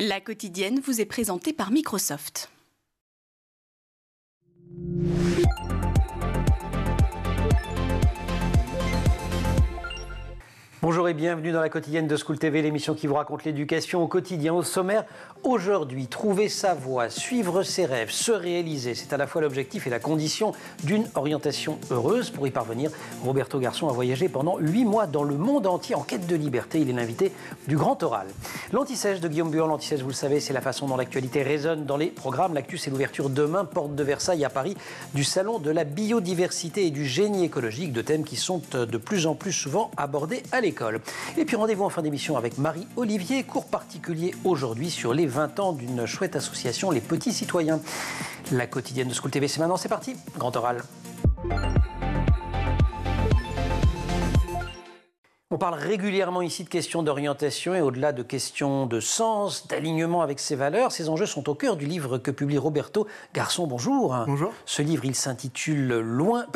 La quotidienne vous est présentée par Microsoft. Bonjour et bienvenue dans la quotidienne de School TV, l'émission qui vous raconte l'éducation au quotidien. Au sommaire, aujourd'hui, trouver sa voie, suivre ses rêves, se réaliser. C'est à la fois l'objectif et la condition d'une orientation heureuse. Pour y parvenir, Roberto Garçon a voyagé pendant 8 mois dans le monde entier en quête de liberté. Il est l'invité du Grand Oral. L'Anti-Sèche de Guillaume Buan. L'Anti-Sèche, vous le savez, c'est la façon dont l'actualité résonne dans les programmes. L'actu, c'est l'ouverture demain, porte de Versailles à Paris, du Salon de la biodiversité et du génie écologique, de thèmes qui sont de plus en plus souvent abordés à l'école. Et puis rendez-vous en fin d'émission avec Marie-Olivier, cours particulier aujourd'hui sur les 20 ans d'une chouette association, les Petits Citoyens. La quotidienne de School TV, c'est maintenant, c'est parti, Grand Oral. On parle régulièrement ici de questions d'orientation et au-delà de questions de sens, d'alignement avec ses valeurs. Ces enjeux sont au cœur du livre que publie Roberto Garçon. Bonjour. Bonjour. Ce livre, il s'intitule Loin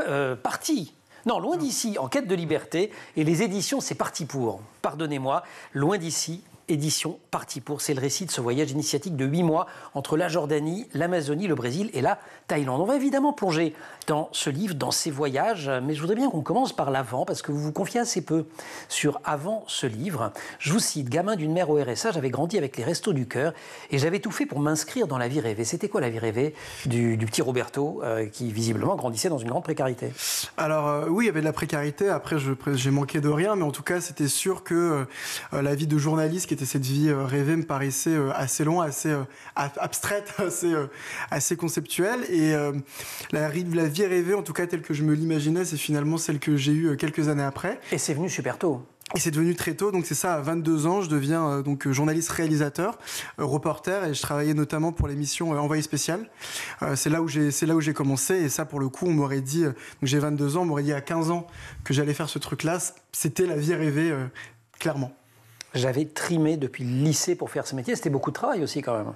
d'ici, en quête de liberté. Et les éditions, c'est Parti pour. Pardonnez-moi, Loin d'ici, édition Parti pour. C'est le récit de ce voyage initiatique de 8 mois entre la Jordanie, l'Amazonie, le Brésil et la Thaïlande. On va évidemment plonger dans ce livre, dans ces voyages, mais je voudrais bien qu'on commence par l'avant, parce que vous vous confiez assez peu sur avant ce livre. Je vous cite, gamin d'une mère au RSA, j'avais grandi avec les Restos du Cœur et j'avais tout fait pour m'inscrire dans la vie rêvée. C'était quoi la vie rêvée du petit Roberto, qui visiblement grandissait dans une grande précarité? Alors oui, il y avait de la précarité, après j'ai manqué de rien, mais en tout cas c'était sûr que la vie de journaliste, qui était cette vie rêvée, me paraissait assez loin, assez abstraite, assez conceptuelle. Et la vie rêvée, en tout cas telle que je me l'imaginais, c'est finalement celle que j'ai eue quelques années après. Et c'est venu super tôt. Et c'est devenu très tôt, donc c'est ça, à 22 ans, je deviens donc journaliste-réalisateur, reporter, et je travaillais notamment pour l'émission Envoyé spécial. C'est là où j'ai commencé, et ça, pour le coup, on m'aurait dit, donc j'ai 22 ans, on m'aurait dit à 15 ans que j'allais faire ce truc-là. C'était la vie rêvée, clairement. J'avais trimé depuis le lycée pour faire ce métier. C'était beaucoup de travail aussi quand même.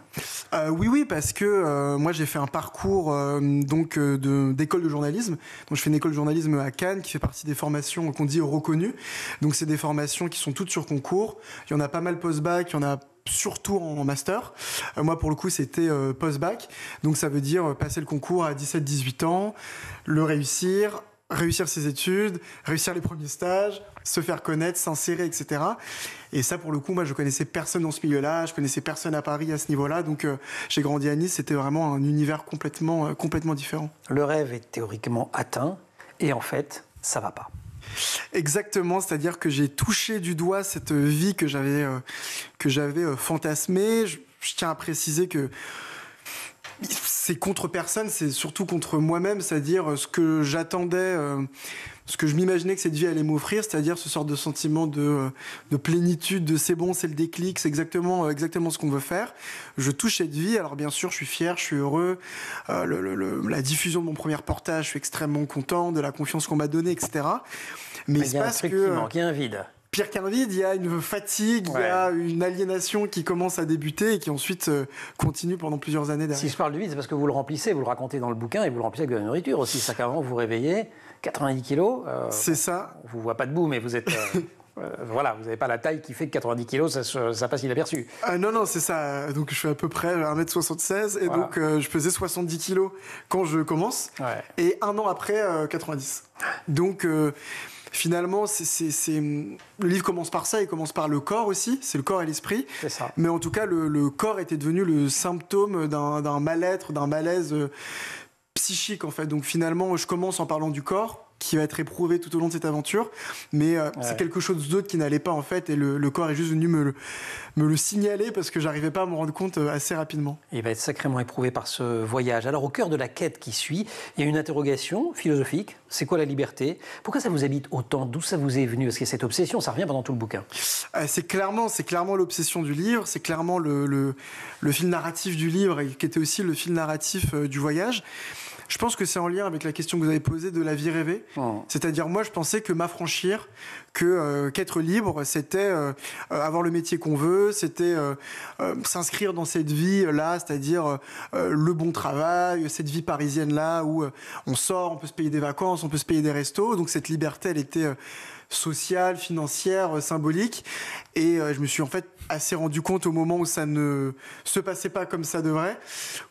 Oui, parce que moi j'ai fait un parcours d'école de journalisme. Donc je fais une école de journalisme à Cannes qui fait partie des formations qu'on dit reconnues. Donc c'est des formations qui sont toutes sur concours. Il y en a pas mal post-bac, il y en a surtout en master. Moi pour le coup c'était post-bac. Donc ça veut dire passer le concours à 17-18 ans, le réussir ses études, réussir les premiers stages, se faire connaître, s'insérer, etc. Et ça, pour le coup, moi, je connaissais personne dans ce milieu-là, je connaissais personne à Paris à ce niveau-là, donc j'ai grandi à Nice, c'était vraiment un univers complètement différent. Le rêve est théoriquement atteint, et en fait, ça va pas. Exactement, c'est-à-dire que j'ai touché du doigt cette vie que j'avais fantasmée. Je tiens à préciser que c'est contre personne, c'est surtout contre moi-même, c'est-à-dire ce que j'attendais, ce que je m'imaginais que cette vie allait m'offrir, c'est-à-dire ce sort de sentiment de plénitude, de c'est bon, c'est le déclic, c'est exactement ce qu'on veut faire. Je touche cette vie, alors bien sûr je suis fier, je suis heureux, la diffusion de mon premier reportage, je suis extrêmement content, de la confiance qu'on m'a donnée, etc. Mais il se passe que... Il y a un vide. Pire qu'un vide, il y a une fatigue, il y a une aliénation qui commence à débuter et qui ensuite continue pendant plusieurs années derrière. Si je parle du vide, c'est parce que vous le remplissez, vous le racontez dans le bouquin et vous le remplissez avec de la nourriture aussi. C'est qu'avant, vous vous réveillez, 90 kilos. C'est ça. On ne vous voit pas debout, mais vous êtes... voilà, vous n'avez pas la taille qui fait que 90 kilos, ça passe inaperçu. Non, c'est ça. Donc je fais à peu près 1m76 et donc je pesais 70 kilos quand je commence. Ouais. Et un an après, 90. Donc... Finalement, le livre commence par ça, il commence par le corps aussi, c'est le corps et l'esprit. C'est ça. Mais en tout cas, le corps était devenu le symptôme d'un mal-être, d'un malaise psychique en fait. Donc finalement, je commence en parlant du corps, qui va être éprouvé tout au long de cette aventure, mais c'est quelque chose d'autre qui n'allait pas en fait, et le corps est juste venu me le signaler parce que j'arrivais pas à m'en rendre compte assez rapidement. Il va être sacrément éprouvé par ce voyage. Alors au cœur de la quête qui suit, il y a une interrogation philosophique, c'est quoi la liberté? Pourquoi ça vous habite autant? D'où ça vous est venu? Parce que cette obsession, ça revient pendant tout le bouquin. C'est clairement l'obsession du livre, c'est clairement le fil narratif du livre, et qui était aussi le fil narratif du voyage. Je pense que c'est en lien avec la question que vous avez posée de la vie rêvée. C'est-à-dire, moi, je pensais que m'affranchir, qu'être libre, c'était avoir le métier qu'on veut, c'était s'inscrire dans cette vie-là, c'est-à-dire le bon travail, cette vie parisienne-là où on sort, on peut se payer des vacances, on peut se payer des restos. Donc cette liberté, elle était sociale, financière, symbolique. Et je me suis en fait assez rendu compte au moment où ça ne se passait pas comme ça devrait,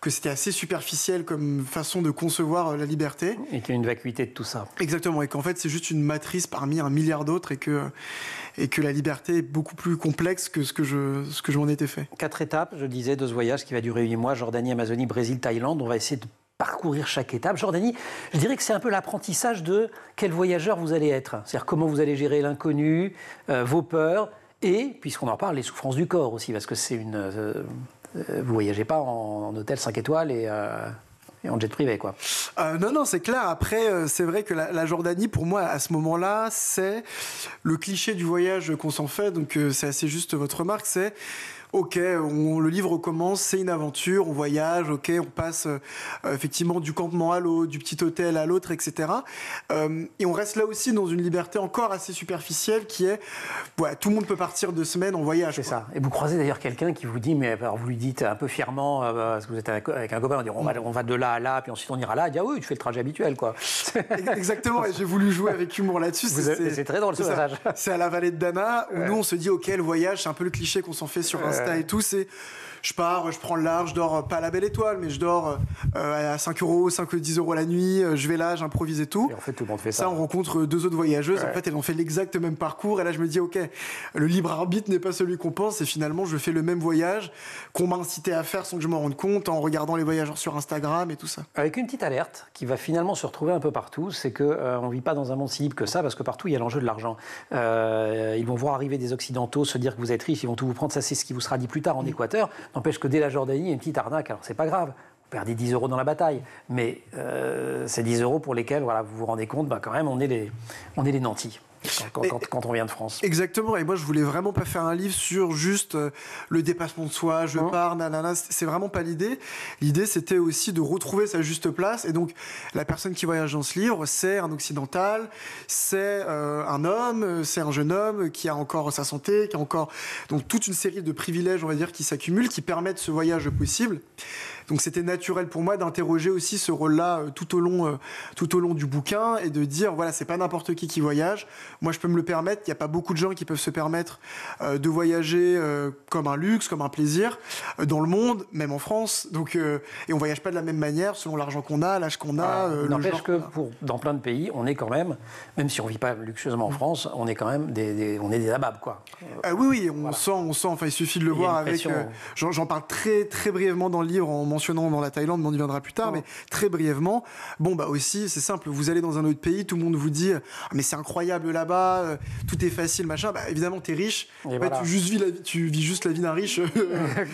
que c'était assez superficiel comme façon de concevoir la liberté. Et qu'il y a une vacuité de tout ça. Exactement, et qu'en fait c'est juste une matrice parmi un milliard d'autres et que la liberté est beaucoup plus complexe que ce que je m'en étais fait. 4 étapes, je disais, de ce voyage qui va durer 8 mois, Jordanie, Amazonie, Brésil, Thaïlande. On va essayer de parcourir chaque étape. Jordanie, je dirais que c'est un peu l'apprentissage de quel voyageur vous allez être. C'est-à-dire comment vous allez gérer l'inconnu, vos peurs et, puisqu'on en parle, les souffrances du corps aussi, parce que c'est vous voyagez pas en hôtel 5 étoiles et en jet privé, quoi. Non, c'est clair. Après, c'est vrai que la Jordanie, pour moi, à ce moment-là, c'est le cliché du voyage qu'on s'en fait. Donc, c'est assez juste votre remarque. C'est OK, le livre commence, c'est une aventure, on voyage, OK, on passe effectivement du campement à l'autre, du petit hôtel à l'autre, etc. Et on reste là aussi dans une liberté encore assez superficielle qui est, tout le monde peut partir 2 semaines en voyage. C'est ça. Et vous croisez d'ailleurs quelqu'un qui vous dit, mais alors vous lui dites un peu fièrement, parce que vous êtes avec un copain, on va de là à là, puis ensuite on ira là, il dit, ah oui, tu fais le trajet habituel, quoi. Exactement, et j'ai voulu jouer avec humour là-dessus. C'est très drôle ce passage. C'est à la vallée de Dana, où nous on se dit, OK, le voyage, c'est un peu le cliché qu'on s'en fait sur Insta et tout, c'est je pars, je prends le large, je dors pas à la Belle Étoile, mais je dors à 5 €, 10 € la nuit, je vais là, j'improvise et tout. Et en fait, tout le monde fait ça. Ça, on rencontre 2 autres voyageuses, en fait, elles ont fait l'exact même parcours, et là, je me dis, OK, le libre arbitre n'est pas celui qu'on pense, et finalement, je fais le même voyage qu'on m'a incité à faire sans que je m'en rende compte, en regardant les voyageurs sur Instagram et tout ça. Avec une petite alerte qui va finalement se retrouver un peu partout, c'est qu'on ne vit pas dans un monde si libre que ça, parce que partout, il y a l'enjeu de l'argent. Ils vont voir arriver des Occidentaux, se dire que vous êtes riches, ils vont tout vous prendre, ça c'est ce qui vous sera dit plus tard en Équateur. N'empêche que dès la Jordanie, il y a une petite arnaque. Alors, c'est pas grave, vous perdez 10 € dans la bataille, mais c'est 10 € pour lesquels vous vous rendez compte, quand même, on est les nantis. Quand on vient de France. Exactement, et moi je voulais vraiment pas faire un livre sur juste le dépassement de soi, je pars, nanana, c'est vraiment pas l'idée. L'idée c'était aussi de retrouver sa juste place, et donc la personne qui voyage dans ce livre, c'est un occidental, c'est un homme, c'est un jeune homme qui a encore sa santé, qui a encore donc toute une série de privilèges, on va dire, qui s'accumulent, qui permettent ce voyage possible. Donc c'était naturel pour moi d'interroger aussi ce rôle-là tout au long du bouquin, et de dire, voilà, c'est pas n'importe qui voyage. Moi, je peux me le permettre. Il n'y a pas beaucoup de gens qui peuvent se permettre de voyager comme un luxe, comme un plaisir, dans le monde, même en France. Donc, et on ne voyage pas de la même manière selon l'argent qu'on a, l'âge qu'on a. N'empêche que dans plein de pays, on est quand même si on ne vit pas luxueusement en France, on est quand même on est des ababes, quoi. Oui, on sent. Enfin, il suffit de le voir avec. J'en parle très, très brièvement dans le livre en mentionnant dans la Thaïlande, mais on y viendra plus tard, mais très brièvement. Bon, aussi, c'est simple. Vous allez dans un autre pays, tout le monde vous dit, mais c'est incroyable là-bas, tout est facile, machin. Évidemment, t'es riche. Voilà. Tu vis juste la vie d'un riche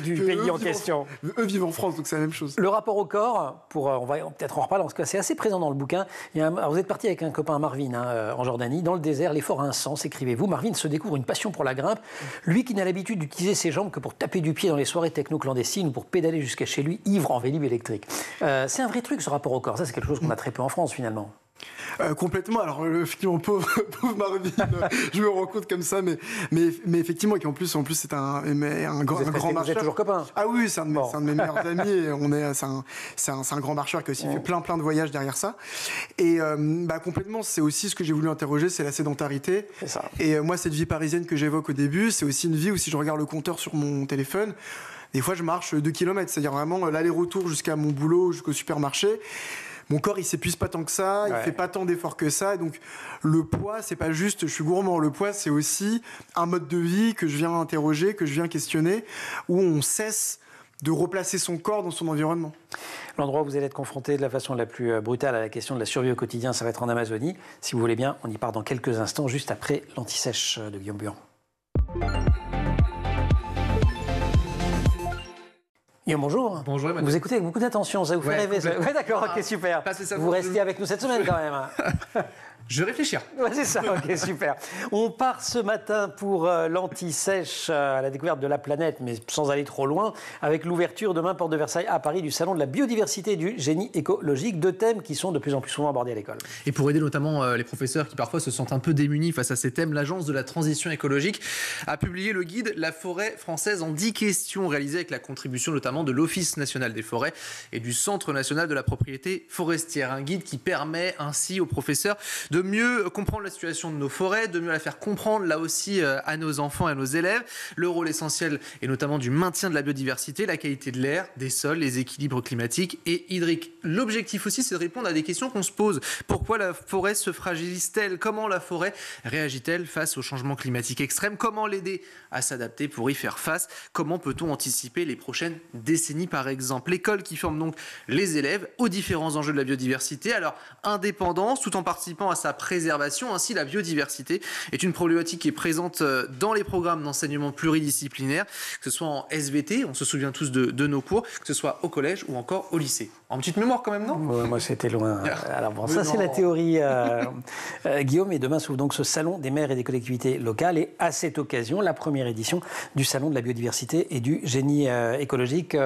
du pays en question. Eux vivent en France, donc c'est la même chose. Le rapport au corps, on va peut-être en reparler, parce que c'est assez présent dans le bouquin. Alors vous êtes parti avec un copain, Marvin, en Jordanie, dans le désert, l'effort a un sens, écrivez-vous. Marvin se découvre une passion pour la grimpe. Lui qui n'a l'habitude d'utiliser ses jambes que pour taper du pied dans les soirées techno-clandestines ou pour pédaler jusqu'à chez lui, ivre en vélib électrique. C'est un vrai truc, ce rapport au corps. Ça, c'est quelque chose qu'on a très peu en France, finalement. Complètement. Alors, effectivement, pauvre Marvin, je me rends compte comme ça, mais effectivement, et qu'en plus, c'est un grand marcheur. Vous êtes toujours copains? Ah oui, c'est un de mes meilleurs amis. Et c'est un grand marcheur qui a aussi fait plein de voyages derrière ça. Et complètement, c'est aussi ce que j'ai voulu interroger, c'est la sédentarité. C'est ça. Et moi, cette vie parisienne que j'évoque au début, c'est aussi une vie où si je regarde le compteur sur mon téléphone, des fois, je marche 2 km, c'est-à-dire vraiment l'aller-retour jusqu'à mon boulot, jusqu'au supermarché. Mon corps, il s'épuise pas tant que ça, il fait pas tant d'efforts que ça. Et donc, le poids, c'est pas juste, je suis gourmand. Le poids, c'est aussi un mode de vie que je viens interroger, que je viens questionner, où on cesse de replacer son corps dans son environnement. L'endroit où vous allez être confronté de la façon la plus brutale à la question de la survie au quotidien, ça va être en Amazonie. Si vous voulez bien, on y part dans quelques instants, juste après l'Anti-Sèche de Guillaume Buan. Guillaume, bonjour. Bonjour, Emmanuel. Vous écoutez avec beaucoup d'attention, ça vous fait rêver. Oui, d'accord, ok, super. Vous restez avec nous cette semaine quand même. Je vais réfléchir. Ouais, c'est ça, ok, super. On part ce matin pour l'Anti-Sèche à la découverte de la planète, mais sans aller trop loin, avec l'ouverture demain, porte de Versailles à Paris, du Salon de la biodiversité et du génie écologique, 2 thèmes qui sont de plus en plus souvent abordés à l'école. Et pour aider notamment les professeurs qui parfois se sentent un peu démunis face à ces thèmes, l'Agence de la transition écologique a publié le guide La forêt française en 10 questions, réalisé avec la contribution notamment de l'Office national des forêts et du Centre national de la propriété forestière. Un guide qui permet ainsi aux professeurs de de mieux comprendre la situation de nos forêts, de mieux la faire comprendre là aussi à nos enfants et à nos élèves. Le rôle essentiel est notamment du maintien de la biodiversité, la qualité de l'air, des sols, les équilibres climatiques et hydriques. L'objectif aussi, c'est de répondre à des questions qu'on se pose. Pourquoi la forêt se fragilise-t-elle? Comment la forêt réagit-elle face au changement climatique extrême? Comment l'aider à s'adapter pour y faire face? Comment peut-on anticiper les prochaines décennies par exemple? L'école qui forme donc les élèves aux différents enjeux de la biodiversité, à leur indépendance tout en participant à sa préservation. Ainsi, la biodiversité est une problématique qui est présente dans les programmes d'enseignement pluridisciplinaire, que ce soit en SVT, on se souvient tous de nos cours, que ce soit au collège ou encore au lycée. En petite mémoire quand même, non? Ouais, moi, c'était loin. Alors bon, ça, c'est la théorie, Guillaume. Et demain s'ouvre donc ce salon des maires et des collectivités locales. Et à cette occasion, la première édition du salon de la biodiversité et du génie écologique.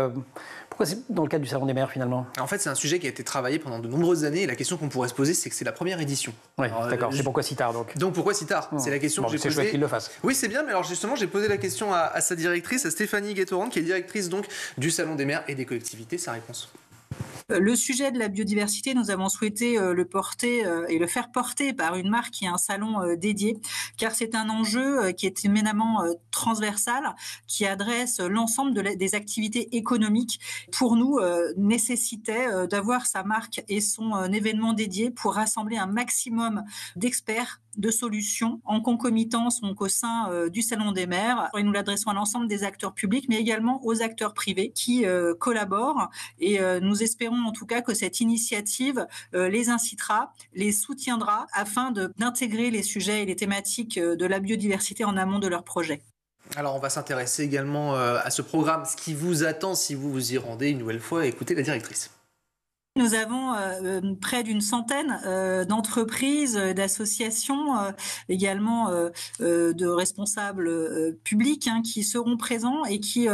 Pourquoi c'est dans le cadre du salon des maires, finalement? En fait, c'est un sujet qui a été travaillé pendant de nombreuses années. Et la question qu'on pourrait se poser, c'est que c'est la première édition. Oui, d'accord. C'est pourquoi si tard, donc? Donc pourquoi si tard? C'est la question que j'ai posée. C'est chouette qu'il le fasse. Oui, c'est bien. Mais alors justement, j'ai posé la question à sa directrice, à Stéphanie Guettorand, qui est directrice donc du salon des maires et des collectivités. Sa réponse. Le sujet de la biodiversité, nous avons souhaité le porter et le faire porter par une marque qui a un salon dédié, car c'est un enjeu qui est éminemment transversal, qui adresse l'ensemble des activités économiques. Pour nous, nécessitait d'avoir sa marque et son événement dédié pour rassembler un maximum d'experts, de solutions en concomitance donc au sein du Salon des maires. Et nous l'adressons à l'ensemble des acteurs publics, mais également aux acteurs privés qui collaborent. Et nous espérons en tout cas que cette initiative les incitera, les soutiendra afin d'intégrer les sujets et les thématiques de la biodiversité en amont de leurs projets. Alors on va s'intéresser également à ce programme, ce qui vous attend si vous vous y rendez une nouvelle fois. Écoutez la directrice. Nous avons près d'une centaine d'entreprises, d'associations, également de responsables publics qui seront présents et qui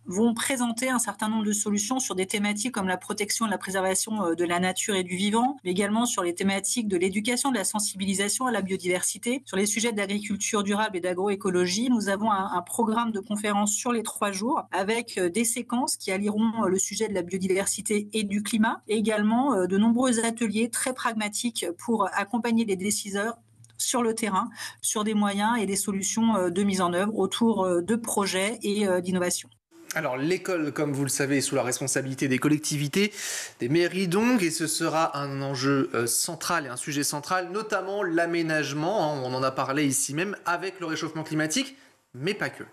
vont présenter un certain nombre de solutions sur des thématiques comme la protection et la préservation de la nature et du vivant, mais également sur les thématiques de l'éducation, de la sensibilisation à la biodiversité, sur les sujets d'agriculture durable et d'agroécologie. Nous avons un programme de conférences sur les 3 jours avec des séquences qui allieront le sujet de la biodiversité et du climat, et également de nombreux ateliers très pragmatiques pour accompagner les décideurs sur le terrain, sur des moyens et des solutions de mise en œuvre autour de projets et d'innovation. Alors l'école, comme vous le savez, est sous la responsabilité des collectivités, des mairies donc, et ce sera un enjeu central et un sujet central, notamment l'aménagement, on en a parlé ici même, avec le réchauffement climatique, mais pas que.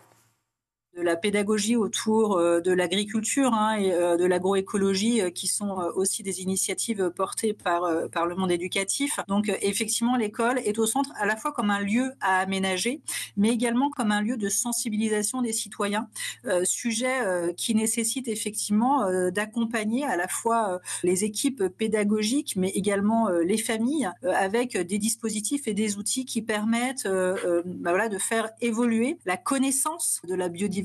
De la pédagogie autour de l'agriculture et de l'agroécologie qui sont aussi des initiatives portées par le monde éducatif. Donc effectivement, l'école est au centre à la fois comme un lieu à aménager, mais également comme un lieu de sensibilisation des citoyens, sujet qui nécessite effectivement d'accompagner à la fois les équipes pédagogiques, mais également les familles, avec des dispositifs et des outils qui permettent de faire évoluer la connaissance de la biodiversité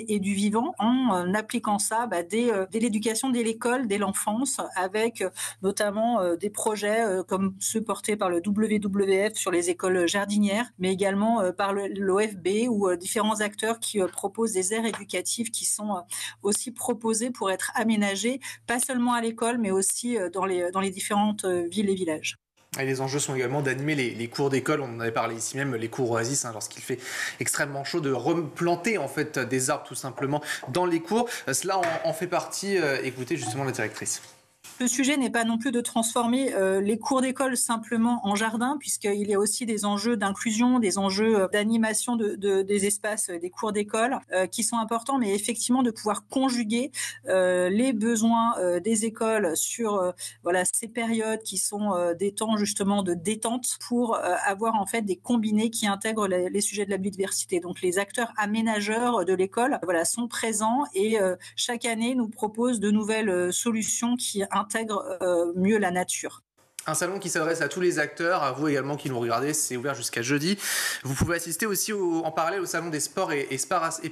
et du vivant en appliquant ça dès l'éducation, dès l'école, dès l'enfance, avec notamment des projets comme ceux portés par le WWF sur les écoles jardinières, mais également par l'OFB ou différents acteurs qui proposent des aires éducatives qui sont aussi proposées pour être aménagées, pas seulement à l'école, mais aussi dans les différentes villes et villages. Et les enjeux sont également d'animer les cours d'école, on en avait parlé ici même, les cours oasis, lorsqu'il fait extrêmement chaud, de replanter en fait des arbres tout simplement dans les cours. Cela en fait partie, écoutez justement la directrice. Le sujet n'est pas non plus de transformer les cours d'école simplement en jardin, puisqu'il y a aussi des enjeux d'inclusion, des enjeux d'animation des espaces des cours d'école qui sont importants, mais effectivement de pouvoir conjuguer les besoins des écoles sur ces périodes qui sont des temps justement de détente pour avoir en fait des combinés qui intègrent les sujets de la biodiversité. Donc les acteurs aménageurs de l'école sont présents et chaque année nous proposent de nouvelles solutions qui intègrent mieux la nature. Un salon qui s'adresse à tous les acteurs, à vous également qui nous regardez, c'est ouvert jusqu'à jeudi. Vous pouvez assister aussi en parallèle au salon des sports et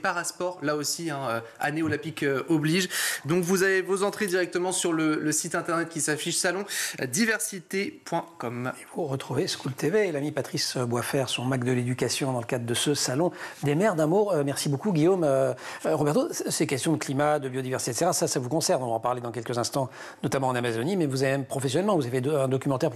parasports, là aussi, année olympique oblige. Donc vous avez vos entrées directement sur le site internet qui s'affiche salondiversité.com. Et vous retrouvez School TV et l'ami Patrice Boisfer, son Mac de l'éducation dans le cadre de ce salon des maires. D'un mot, merci beaucoup Guillaume. Roberto, ces questions de climat, de biodiversité, etc., ça vous concerne, on va en parler dans quelques instants, notamment en Amazonie, mais vous avez même professionnellement, vous avez fait un doctorat documentaire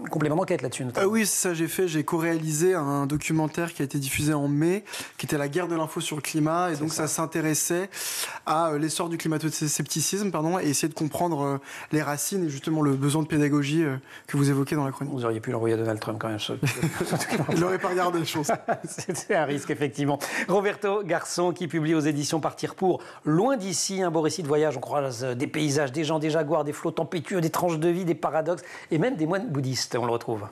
complément d'enquête là-dessus notamment. Oui, c'est ça, j'ai co-réalisé un documentaire qui a été diffusé en mai, qui était la guerre de l'info sur le climat, et donc ça s'intéressait à l'essor du climato-scepticisme, et essayer de comprendre les racines et justement le besoin de pédagogie que vous évoquez dans la chronique. Vous auriez pu l'envoyer à Donald Trump quand même. Il n'aurait pas regardé les choses. C'est un risque, effectivement. Roberto Garçon, qui publie aux éditions Partir pour Loin d'ici, un beau récit de voyage. On croise des paysages, des gens, des jaguars, des flots tempétueux, des tranches de vie, des paradoxes et même des moines bouddhistes. On le retrouve.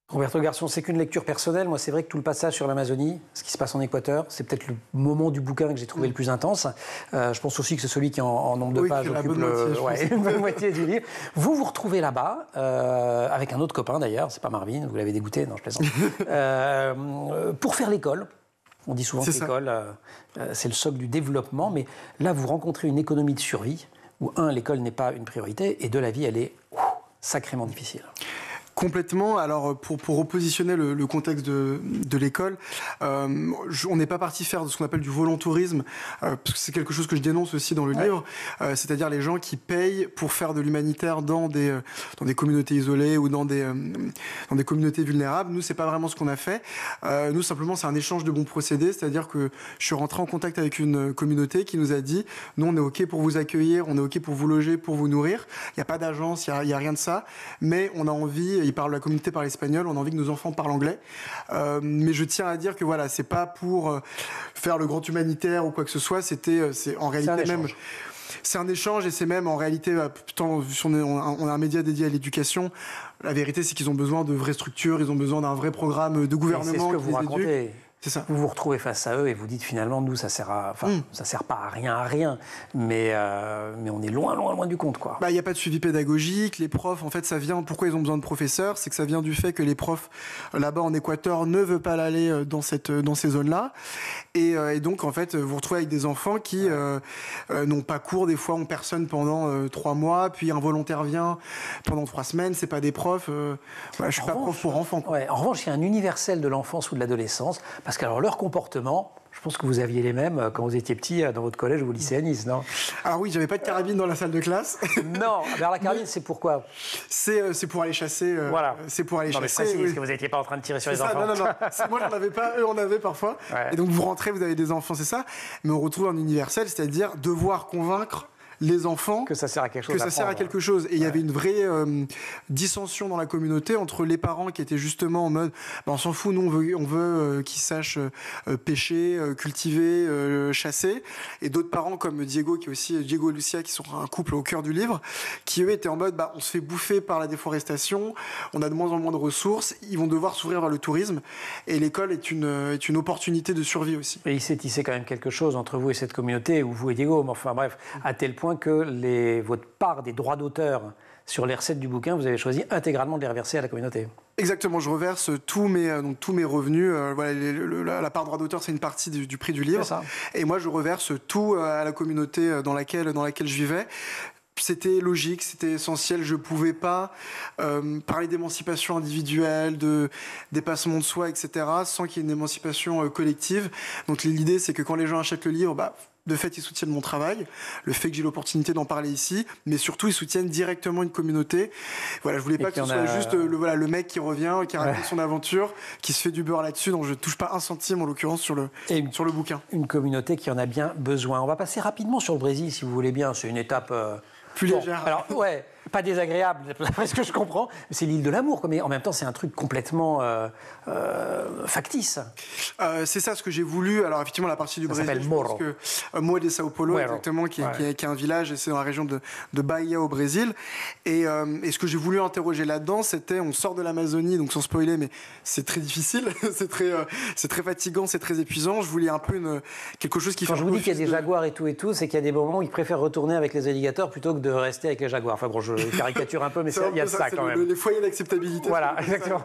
Roberto Garçon, c'est qu'une lecture personnelle. Moi, c'est vrai que tout le passage sur l'Amazonie, ce qui se passe en Équateur, c'est peut-être le moment du bouquin que j'ai trouvé le plus intense. Je pense aussi que c'est celui qui, en nombre de pages, occupe une bonne moitié du livre. Vous retrouvez là-bas, avec un autre copain d'ailleurs, c'est pas Marvin, vous l'avez dégoûté, non, je plaisante, pour faire l'école. On dit souvent que l'école, c'est le socle du développement, mais là, vous rencontrez une économie de survie où, l'école n'est pas une priorité, et la vie, elle est sacrément difficile. Complètement. Alors, pour repositionner le contexte de l'école, on n'est pas parti faire ce qu'on appelle du volontourisme, parce que c'est quelque chose que je dénonce aussi dans le livre, c'est-à-dire les gens qui payent pour faire de l'humanitaire dans des communautés isolées ou dans des communautés vulnérables. Nous, c'est pas vraiment ce qu'on a fait. Nous, simplement, c'est un échange de bons procédés, c'est-à-dire que je suis rentré en contact avec une communauté qui nous a dit « Nous, on est OK pour vous accueillir, on est OK pour vous loger, pour vous nourrir. Il n'y a pas d'agence, il n'y a rien de ça, mais on a envie... » La communauté parle espagnol, on a envie que nos enfants parlent anglais. Mais je tiens à dire que voilà, c'est pas pour faire le grand humanitaire ou quoi que ce soit, c'est en réalité même... C'est un échange et c'est même en réalité, on a un média dédié à l'éducation, la vérité c'est qu'ils ont besoin de vraies structures, ils ont besoin d'un vrai programme de gouvernement. C'est ce que vous racontez. C'est ça. Vous vous retrouvez face à eux et vous dites finalement, nous, ça sert pas à rien, mais on est loin du compte, quoi. Il n'y a pas de suivi pédagogique, les profs, en fait, ça vient, pourquoi ils ont besoin de professeurs, c'est que ça vient du fait que les profs, là-bas en Équateur, ne veulent pas aller dans ces zones-là, et donc, en fait, vous vous retrouvez avec des enfants qui n'ont pas cours, des fois, ont personne pendant 3 mois, puis un volontaire vient pendant 3 semaines, c'est pas des profs, je suis pas prof pour enfants, quoi. En revanche, il y a un universel de l'enfance ou de l'adolescence, parce que alors, leur comportement, je pense que vous aviez les mêmes quand vous étiez petit dans votre collège ou au lycée à Nice, non? Alors oui, j'avais pas de carabine dans la salle de classe. Non, alors la carabine, c'est pourquoi? C'est pour aller chasser. Voilà. C'est pour aller chasser. Mais précise que vous n'étiez pas en train de tirer sur les enfants. Non. Moi, j'en avais pas, eux en avaient parfois. Ouais. Et donc vous rentrez, vous avez des enfants, c'est ça. Mais on retrouve un universel, c'est-à-dire devoir convaincre les enfants que ça sert à quelque chose. Et il y avait une vraie dissension dans la communauté entre les parents qui étaient justement en mode on s'en fout, nous on veut qu'ils sachent pêcher, cultiver, chasser, et d'autres parents comme Diego, qui est aussi Diego et Lucia, qui sont un couple au cœur du livre, qui eux étaient en mode on se fait bouffer par la déforestation, on a de moins en moins de ressources, ils vont devoir s'ouvrir vers le tourisme, et l'école est une opportunité de survie aussi. Et il s'est tissé quand même quelque chose entre vous et cette communauté, ou vous et Diego, mais enfin bref, à tel point que votre part des droits d'auteur sur les recettes du bouquin, vous avez choisi intégralement de les reverser à la communauté. Exactement, je reverse tous mes revenus. La part droit d'auteur, c'est une partie du prix du livre. C'est ça. Et moi, je reverse tout à la communauté dans laquelle je vivais. C'était logique, c'était essentiel. Je ne pouvais pas parler d'émancipation individuelle, de dépassement de soi, etc., sans qu'il y ait une émancipation collective. Donc l'idée, c'est que quand les gens achètent le livre, de fait, ils soutiennent mon travail, le fait que j'ai l'opportunité d'en parler ici, mais surtout, ils soutiennent directement une communauté. Voilà, je voulais pas que ce soit juste le mec qui revient, qui raconte son aventure, qui se fait du beurre là-dessus, donc je ne touche pas un centime, en l'occurrence, sur le bouquin. Une communauté qui en a bien besoin. On va passer rapidement sur le Brésil, si vous voulez bien. C'est une étape... plus légère. Alors, pas désagréable, d'après ce que je comprends, mais c'est l'île de l'amour, mais en même temps, c'est un truc complètement factice. C'est ça ce que j'ai voulu. Alors, effectivement, la partie du Brésil, s'appelle Morro. Morro de Sao Paulo, exactement, qui est un village, et c'est dans la région de Bahia au Brésil. Et ce que j'ai voulu interroger là-dedans, c'était, on sort de l'Amazonie, donc sans spoiler, mais c'est très difficile, c'est très fatigant, c'est très épuisant. Je voulais un peu quelque chose qui fait... Quand je vous dis qu'il y a des jaguars et tout, c'est qu'il y a des moments où ils préfèrent retourner avec les alligators plutôt que de rester avec les jaguars. Enfin bon, je je caricature un peu, mais il y a de ça quand même. Les foyers d'acceptabilité. Voilà, exactement.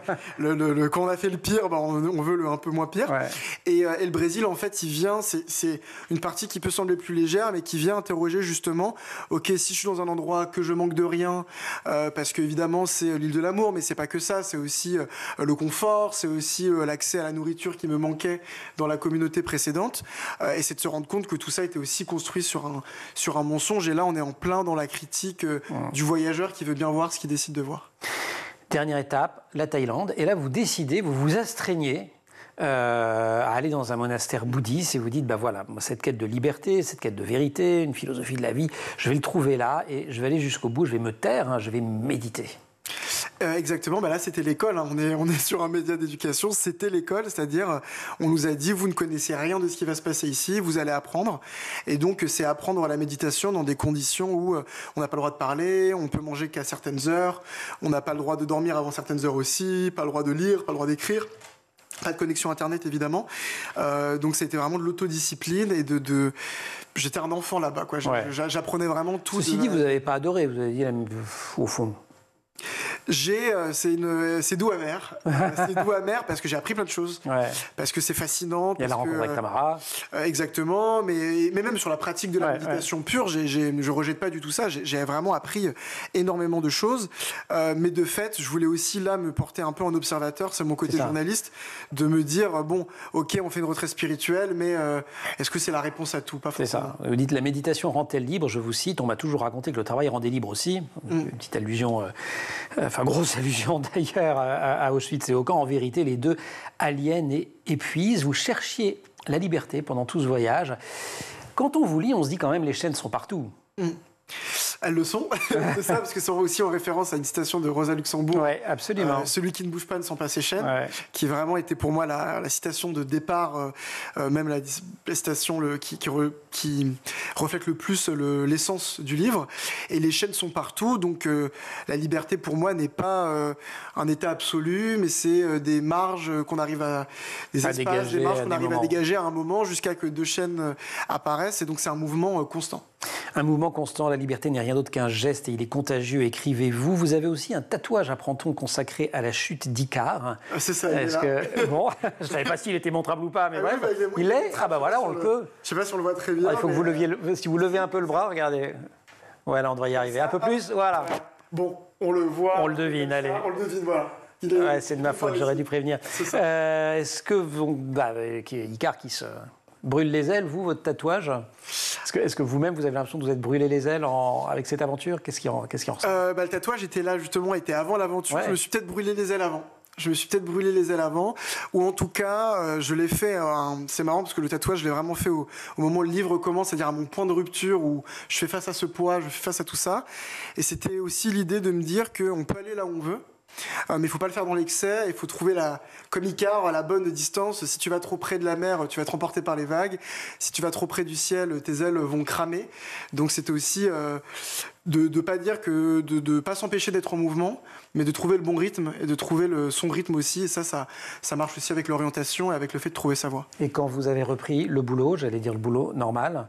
Quand on a fait le pire, on veut le un peu moins pire. Ouais. Et le Brésil, en fait, il vient, c'est une partie qui peut sembler plus légère, mais qui vient interroger justement, ok, si je suis dans un endroit que je manque de rien, parce qu'évidemment, c'est l'île de l'amour, mais c'est pas que ça, c'est aussi le confort, c'est aussi l'accès à la nourriture qui me manquait dans la communauté précédente, et c'est de se rendre compte que tout ça était aussi construit sur un mensonge, et là, on est en plein dans la critique du voyageur qui veut bien voir ce qu'il décide de voir. Dernière étape, la Thaïlande, et là, vous décidez, vous vous astreignez à aller dans un monastère bouddhiste et vous dites, voilà, cette quête de liberté, cette quête de vérité, une philosophie de la vie, je vais le trouver là et je vais aller jusqu'au bout, je vais me taire, je vais méditer. Exactement, là c'était l'école, on est sur un média d'éducation, c'était l'école, c'est-à-dire on nous a dit vous ne connaissez rien de ce qui va se passer ici, vous allez apprendre, et donc c'est apprendre la méditation dans des conditions où on n'a pas le droit de parler, on peut manger qu'à certaines heures, on n'a pas le droit de dormir avant certaines heures aussi, pas le droit de lire, pas le droit d'écrire. Pas de connexion internet évidemment, donc c'était vraiment de l'autodiscipline et j'étais un enfant là-bas quoi. J'apprenais vraiment tout. Ceci dit, vous n'avez pas adoré, vous avez dit au fond. C'est doux amer. C'est doux amer parce que j'ai appris plein de choses. Ouais. Parce que c'est fascinant. Il y a la rencontre avec Tamara. Exactement. Mais même sur la pratique de la méditation pure, je rejette pas du tout ça. J'ai vraiment appris énormément de choses. Mais de fait, je voulais aussi là me porter un peu en observateur. C'est mon côté journaliste. De me dire, ok, on fait une retraite spirituelle, mais est-ce que c'est la réponse à tout? Pas forcément. C'est ça. Vous dites, la méditation rend-elle libre? Je vous cite, on m'a toujours raconté que le travail rendait libre aussi. Une petite allusion... grosse allusion d'ailleurs à Auschwitz et au camp. En vérité, les deux aliènent et épuisent. Vous cherchiez la liberté pendant tout ce voyage. Quand on vous lit, on se dit quand même les chaînes sont partout. Elles le sont, c'est ça, parce que c'est aussi en référence à une citation de Rosa Luxembourg. Oui, absolument. Celui qui ne bouge pas ne sent pas ses chaînes, qui vraiment était pour moi la citation de départ, même la citation qui reflète le plus l'essence du livre. Et les chaînes sont partout, donc la liberté pour moi n'est pas un état absolu, mais c'est des marges qu'on arrive à... des espaces, dégager, des marges qu'on arrive à dégager à un moment jusqu'à que deux chaînes apparaissent, et donc c'est un mouvement constant. Un mouvement constant, la liberté n'est rien d'autre qu'un geste et il est contagieux, écrivez-vous. Vous avez aussi un tatouage, apprend-on, consacré à la chute d'Icare. C'est ça, je ne savais pas s'il était montrable ou pas, mais bref, il l'est. Voilà, on le peut. Je ne sais pas si on le voit très bien. Il faut que vous leviez, si vous levez un peu le bras, regardez. Voilà, on devrait y arriver. Un peu plus, voilà. Bon, on le voit. On le devine, allez. On le devine, voilà. C'est de ma faute, j'aurais dû prévenir. Est-ce que Icare qui se... brûle les ailes, vous, votre tatouage? Est-ce que vous-même, vous avez l'impression de vous être brûlé les ailes avec cette aventure? Qu'est-ce qui en ressort? Le tatouage était là, justement, était avant l'aventure. Je me suis peut-être brûlé les ailes avant. Ou en tout cas, je l'ai fait, c'est marrant parce que le tatouage, je l'ai vraiment fait au moment où le livre commence, c'est-à-dire à mon point de rupture où je fais face à ce poids, je fais face à tout ça. Et c'était aussi l'idée de me dire qu'on peut aller là où on veut. Mais il ne faut pas le faire dans l'excès, il faut trouver comme Icare, la bonne distance. Si tu vas trop près de la mer, tu vas te emporter par les vagues. Si tu vas trop près du ciel, tes ailes vont cramer. Donc c'était aussi de pas dire que de pas s'empêcher d'être en mouvement, mais de trouver le bon rythme et de trouver son rythme aussi. Et ça marche aussi avec l'orientation et avec le fait de trouver sa voie. Et quand vous avez repris le boulot, j'allais dire le boulot normal...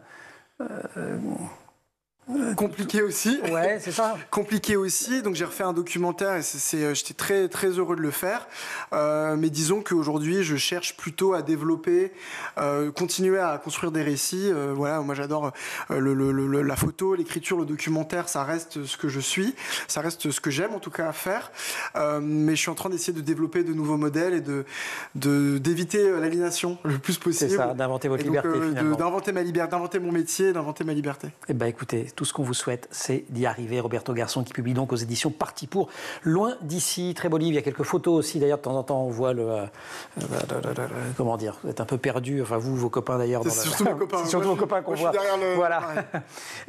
Compliqué aussi. Ouais, c'est ça. Compliqué aussi. Donc j'ai refait un documentaire et j'étais très très heureux de le faire. Mais disons qu'aujourd'hui, je cherche plutôt à développer, continuer à construire des récits. Moi j'adore la photo, l'écriture, le documentaire. Ça reste ce que je suis. Ça reste ce que j'aime en tout cas à faire. Mais je suis en train d'essayer de développer de nouveaux modèles et d'éviter l'aliénation le plus possible. C'est ça, d'inventer votre liberté finalement. D'inventer ma liberté, d'inventer mon métier, d'inventer ma liberté. Écoutez, tout ce qu'on vous souhaite, c'est d'y arriver. Roberto Garçon qui publie donc aux éditions Parti pour Loin d'ici. Très beau livre. Il y a quelques photos aussi. D'ailleurs, de temps en temps, on voit comment dire, vous êtes un peu perdu. Enfin, vous, vos copains d'ailleurs. C'est surtout mes copains. C'est surtout vos copains qu'on voit. Voilà.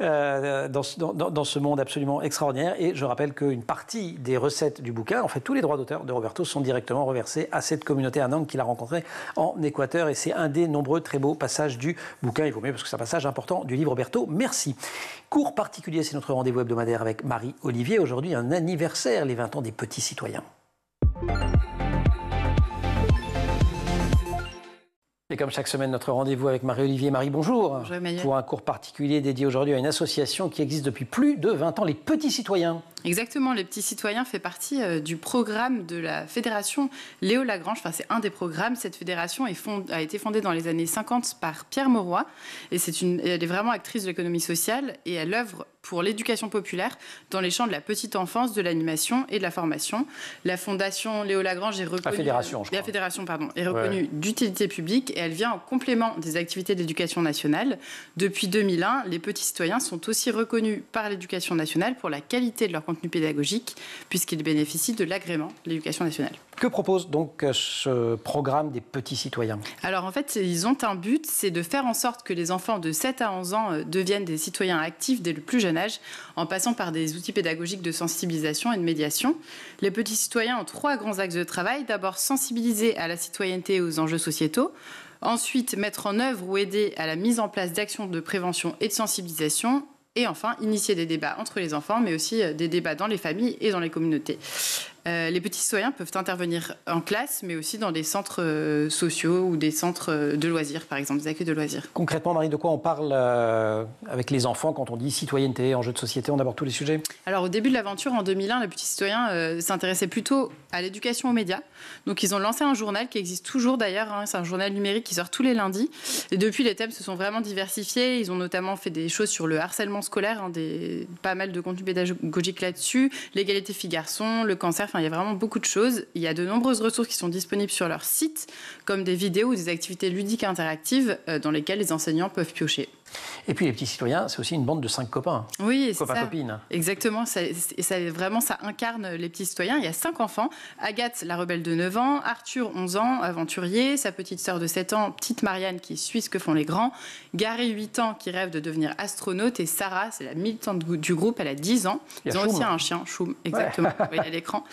Dans ce monde absolument extraordinaire. Et je rappelle qu'une partie des recettes du bouquin, en fait, tous les droits d'auteur de Roberto sont directement reversés à cette communauté à Nantes qu'il a rencontrée en Équateur. Et c'est un des nombreux très beaux passages du bouquin. Il vaut mieux parce que c'est un passage important du livre Roberto. Merci. Cours particulier, c'est notre rendez-vous hebdomadaire avec Marie-Olivier. Aujourd'hui, un anniversaire, les 20 ans des petits citoyens. Et comme chaque semaine, notre rendez-vous avec Marie-Olivier. Marie, bonjour. Bonjour Emmanuel. Pour un cours particulier dédié aujourd'hui à une association qui existe depuis plus de 20 ans, les Petits Citoyens. Exactement, les Petits Citoyens fait partie du programme de la Fédération Léo Lagrange. Enfin, c'est un des programmes. Cette fédération a été fondée dans les années 50 par Pierre Mauroy. Et elle est vraiment actrice de l'économie sociale et elle œuvre pour l'éducation populaire dans les champs de la petite enfance, de l'animation et de la formation. La Fondation Léo Lagrange est reconnue... La fédération, je crois. La fédération, pardon, est reconnue d'utilité publique et elle vient en complément des activités de l'éducation nationale. Depuis 2001, les Petits Citoyens sont aussi reconnus par l'éducation nationale pour la qualité de leur contenu pédagogique, puisqu'ils bénéficient de l'agrément de l'éducation nationale. Que propose donc ce programme des Petits Citoyens? Alors en fait, ils ont un but, c'est de faire en sorte que les enfants de 7 à 11 ans deviennent des citoyens actifs dès le plus jeune âge, en passant par des outils pédagogiques de sensibilisation et de médiation. Les Petits Citoyens ont 3 grands axes de travail. D'abord, sensibiliser à la citoyenneté et aux enjeux sociétaux. Ensuite, mettre en œuvre ou aider à la mise en place d'actions de prévention et de sensibilisation. Et enfin, initier des débats entre les enfants, mais aussi des débats dans les familles et dans les communautés. Les petits citoyens peuvent intervenir en classe, mais aussi dans des centres sociaux ou des centres de loisirs, par exemple, des accueils de loisirs. Concrètement, Marie, de quoi on parle avec les enfants quand on dit citoyenneté, enjeux de société? On aborde tous les sujets? Alors, au début de l'aventure, en 2001, les petits citoyens s'intéressaient plutôt à l'éducation aux médias. Donc, ils ont lancé un journal qui existe toujours d'ailleurs. C'est un journal numérique qui sort tous les lundis. Et depuis, les thèmes se sont vraiment diversifiés. Ils ont notamment fait des choses sur le harcèlement scolaire, pas mal de contenu pédagogique là-dessus, l'égalité filles-garçons, le cancer. Il y a vraiment beaucoup de choses. Il y a de nombreuses ressources qui sont disponibles sur leur site, comme des vidéos ou des activités ludiques interactives dans lesquelles les enseignants peuvent piocher. Et puis les Petits Citoyens, c'est aussi une bande de 5 copains. Oui, c'est copains, ça. Copines. Exactement. Ça incarne les Petits Citoyens. Il y a 5 enfants. Agathe, la rebelle de 9 ans. Arthur, 11 ans, aventurier. Sa petite sœur de 7 ans, petite Marianne, qui suit ce que font les grands. Gary, 8 ans, qui rêve de devenir astronaute. Et Sarah, c'est la militante du groupe, elle a 10 ans. Ils ont aussi un chien, Choum, exactement, oui, à l'écran.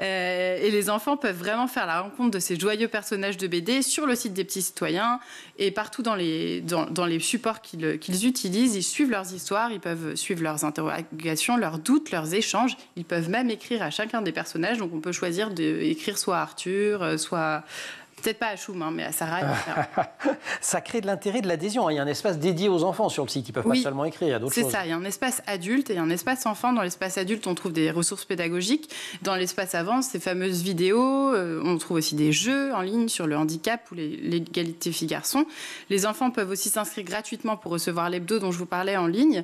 Et les enfants peuvent vraiment faire la rencontre de ces joyeux personnages de BD sur le site des Petits Citoyens et partout dans les supports qu'ils utilisent. Ils suivent leurs histoires, ils peuvent suivre leurs interrogations, leurs doutes, leurs échanges. Ils peuvent même écrire à chacun des personnages. Donc on peut choisir d'écrire soit à Arthur, soit... Peut-être pas à Choum, mais à Sarah. Ça crée de l'intérêt, de l'adhésion. Il y a un espace dédié aux enfants sur le site. Ils ne peuvent pas seulement écrire, il y a d'autres choses. C'est ça, il y a un espace adulte et un espace enfant. Dans l'espace adulte, on trouve des ressources pédagogiques. Dans l'espace avant, ces fameuses vidéos. On trouve aussi des jeux en ligne sur le handicap ou l'égalité filles-garçons. Les enfants peuvent aussi s'inscrire gratuitement pour recevoir l'hebdo dont je vous parlais en ligne.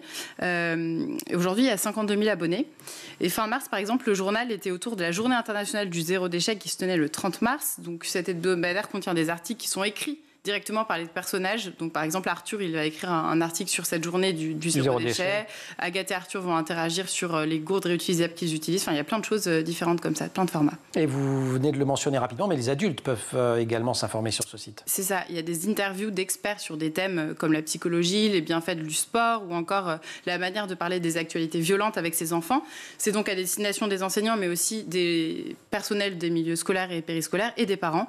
Aujourd'hui, il y a 52 000 abonnés. Et fin mars, par exemple, le journal était autour de la journée internationale du zéro déchet qui se tenait le 30 mars. Donc, cet hebdomadaire contient des articles qui sont écrits directement par les personnages. Donc, par exemple, Arthur, il va écrire un article sur cette journée du zéro déchet. Agathe et Arthur vont interagir sur les gourdes réutilisables qu'ils utilisent. Enfin, il y a plein de choses différentes comme ça, plein de formats. Et vous venez de le mentionner rapidement, mais les adultes peuvent également s'informer sur ce site. C'est ça. Il y a des interviews d'experts sur des thèmes comme la psychologie, les bienfaits du sport ou encore la manière de parler des actualités violentes avec ses enfants. C'est donc à destination des enseignants, mais aussi des personnels des milieux scolaires et périscolaires et des parents.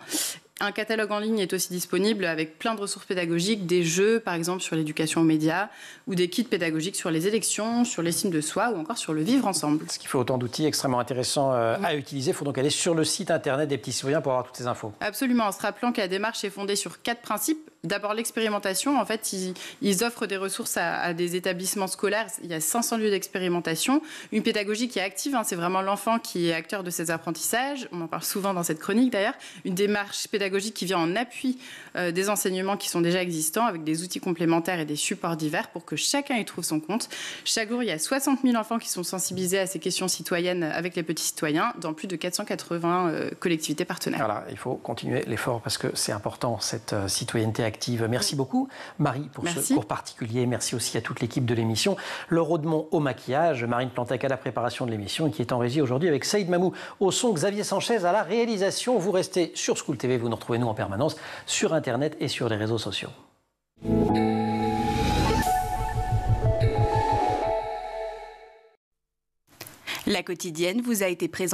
Un catalogue en ligne est aussi disponible avec plein de ressources pédagogiques, des jeux par exemple sur l'éducation aux médias ou des kits pédagogiques sur les élections, sur l'estime de soi ou encore sur le vivre ensemble. Ce qui fait autant d'outils extrêmement intéressants à utiliser. Il faut donc aller sur le site internet des Petits Citoyens pour avoir toutes ces infos. Absolument, en se rappelant que la démarche est fondée sur 4 principes. D'abord l'expérimentation. En fait, ils offrent des ressources à des établissements scolaires. Il y a 500 lieux d'expérimentation. Une pédagogie qui est active, c'est vraiment l'enfant qui est acteur de ses apprentissages. On en parle souvent dans cette chronique d'ailleurs. Une démarche pédagogique qui vient en appui des enseignements qui sont déjà existants avec des outils complémentaires et des supports divers pour que chacun y trouve son compte. Chaque jour, il y a 60 000 enfants qui sont sensibilisés à ces questions citoyennes avec les Petits Citoyens dans plus de 480 collectivités partenaires. Voilà, il faut continuer l'effort parce que c'est important, cette citoyenneté active. Merci beaucoup, Marie, pour ce cours particulier. Merci aussi à toute l'équipe de l'émission. Laure Audemont au maquillage, Marine Plantec à la préparation de l'émission et qui est en régie aujourd'hui avec Saïd Mamou au son, Xavier Sanchez à la réalisation. Vous restez sur School TV, vous nous retrouvez nous en permanence sur Internet et sur les réseaux sociaux. La quotidienne vous a été présentée